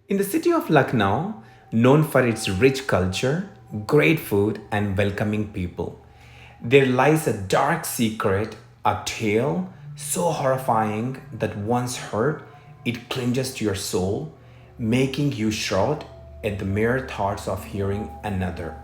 In the city of Lucknow, known for its rich culture, great food, and welcoming people, there lies a dark secret, a tale so horrifying that once heard, it clinges to your soul, making you shout at the mere thoughts of hearing another.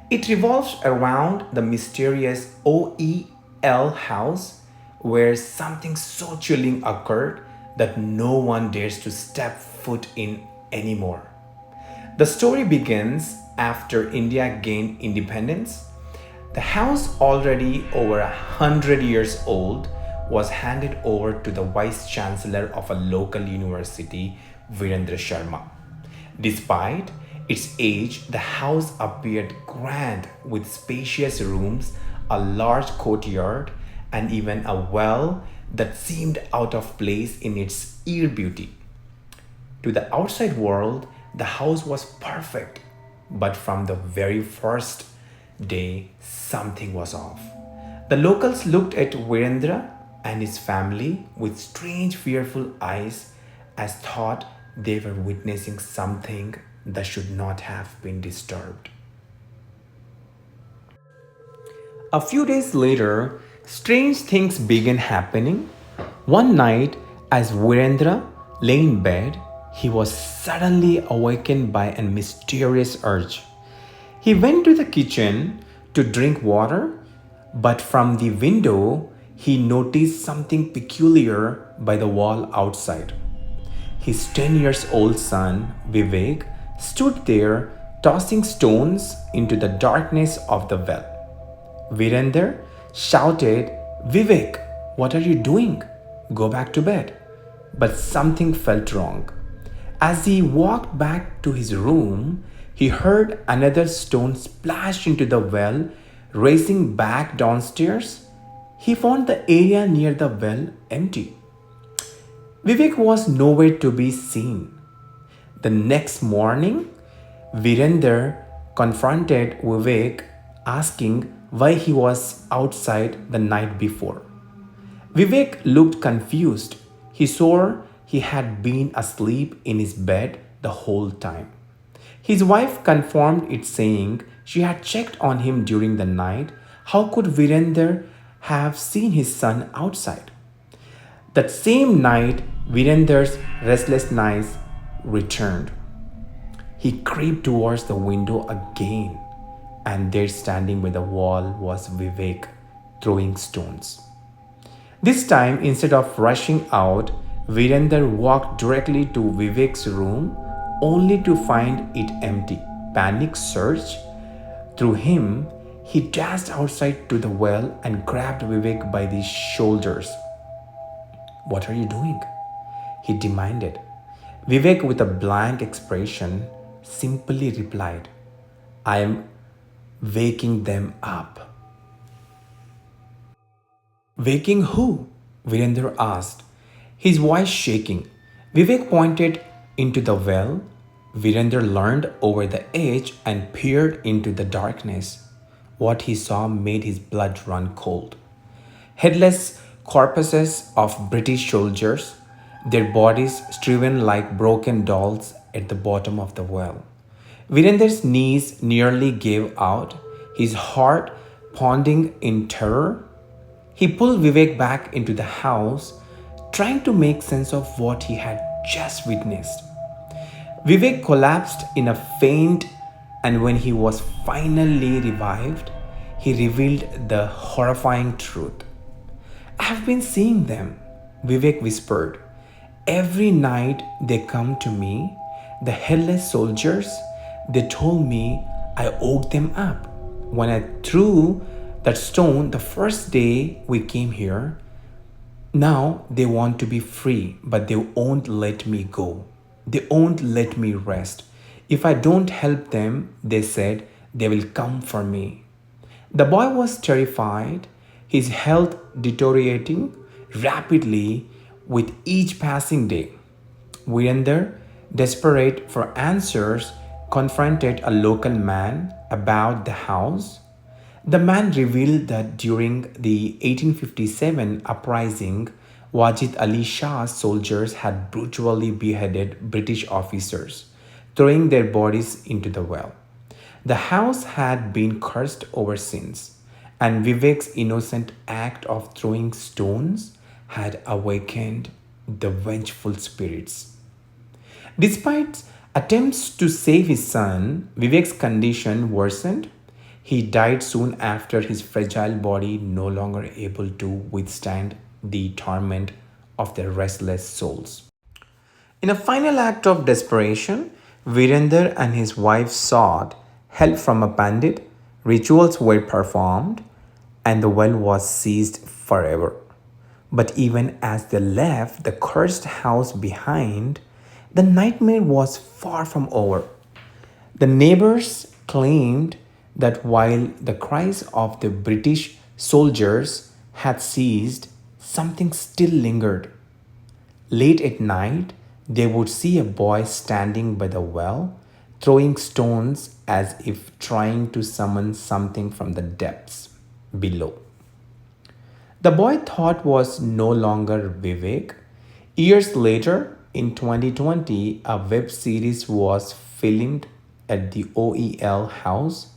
It revolves around the mysterious OEL house where something so chilling occurred that no one dares to step foot in anymore. The story begins after India gained independence. The house, already over 100 years old, was handed over to the vice chancellor of a local university, Virendra Sharma. Despite its age, the house appeared grand with spacious rooms, a large courtyard, and even a well that seemed out of place in its ear beauty. To the outside world, the house was perfect, but from the very first day, something was off. The locals looked at Virendra and his family with strange, fearful eyes as thought they were witnessing something that should not have been disturbed. A few days later, strange things began happening. One night, as Virendra lay in bed, he was suddenly awakened by a mysterious urge. He went to the kitchen to drink water, but from the window, he noticed something peculiar by the wall outside. His 10 years old son, Vivek, stood there tossing stones into the darkness of the well. Virender shouted, Vivek, what are you doing? Go back to bed. But something felt wrong. As he walked back to his room, he heard another stone splash into the well. Racing back downstairs, he found the area near the well empty. Vivek was nowhere to be seen. The next morning, Virender confronted Vivek, asking why he was outside the night before. Vivek looked confused. He swore he had been asleep in his bed the whole time. His wife confirmed it, saying she had checked on him during the night. How could Virender have seen his son outside? That same night, Virender's restlessness returned. He crept towards the window again, and there, standing by the wall, was Vivek throwing stones. This time, instead of rushing out, Virender walked directly to Vivek's room only to find it empty. Panic surged through him. He dashed outside to the well and grabbed Vivek by the shoulders. What are you doing? He demanded. Vivek, with a blank expression, simply replied, I am waking them up. Waking who? Virender asked, his voice shaking. Vivek pointed into the well. Virender leaned over the edge and peered into the darkness. What he saw made his blood run cold. Headless corpses of British soldiers, their bodies striven like broken dolls at the bottom of the well. Virender's knees nearly gave out, his heart pounding in terror. He pulled Vivek back into the house, trying to make sense of what he had just witnessed. Vivek collapsed in a faint, and when he was finally revived, he revealed the horrifying truth. I have been seeing them, Vivek whispered. Every night they come to me, the headless soldiers. They told me I woke them up. When I threw that stone the first day we came here, now they want to be free, but they won't let me go. They won't let me rest. If I don't help them, they said, they will come for me. The boy was terrified, his health deteriorating rapidly with each passing day. Virender, desperate for answers, confronted a local man about the house. The man revealed that during the 1857 uprising, Wajid Ali Shah's soldiers had brutally beheaded British officers, throwing their bodies into the well. The house had been cursed ever since, and Vivek's innocent act of throwing stones had awakened the vengeful spirits. Despite attempts to save his son, Vivek's condition worsened. He died soon after, his fragile body no longer able to withstand the torment of the restless souls. In a final act of desperation, Virender and his wife sought help from a pandit, rituals were performed, and the well was seized forever. But even as they left the cursed house behind, the nightmare was far from over. The neighbors claimed that while the cries of the British soldiers had ceased, something still lingered. Late at night, they would see a boy standing by the well, throwing stones as if trying to summon something from the depths below. The boy thought was no longer Vivek. Years later, in 2020, a web series was filmed at the OEL house.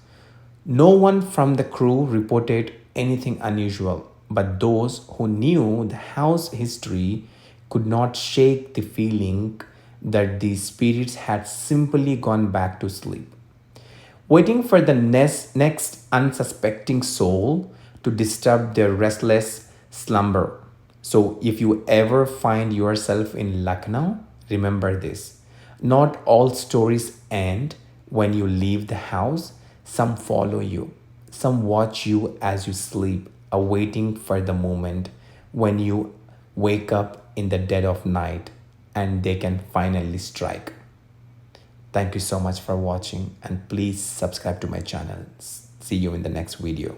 No one from the crew reported anything unusual, but those who knew the house history could not shake the feeling that the spirits had simply gone back to sleep, waiting for the next unsuspecting soul to disturb their restless slumber. So, if you ever find yourself in Lucknow, remember this: not all stories end when you leave the house. Some follow you, some watch you as you sleep, awaiting for the moment when you wake up in the dead of night and they can finally strike. Thank you so much for watching, and please subscribe to my channel. See you in the next video.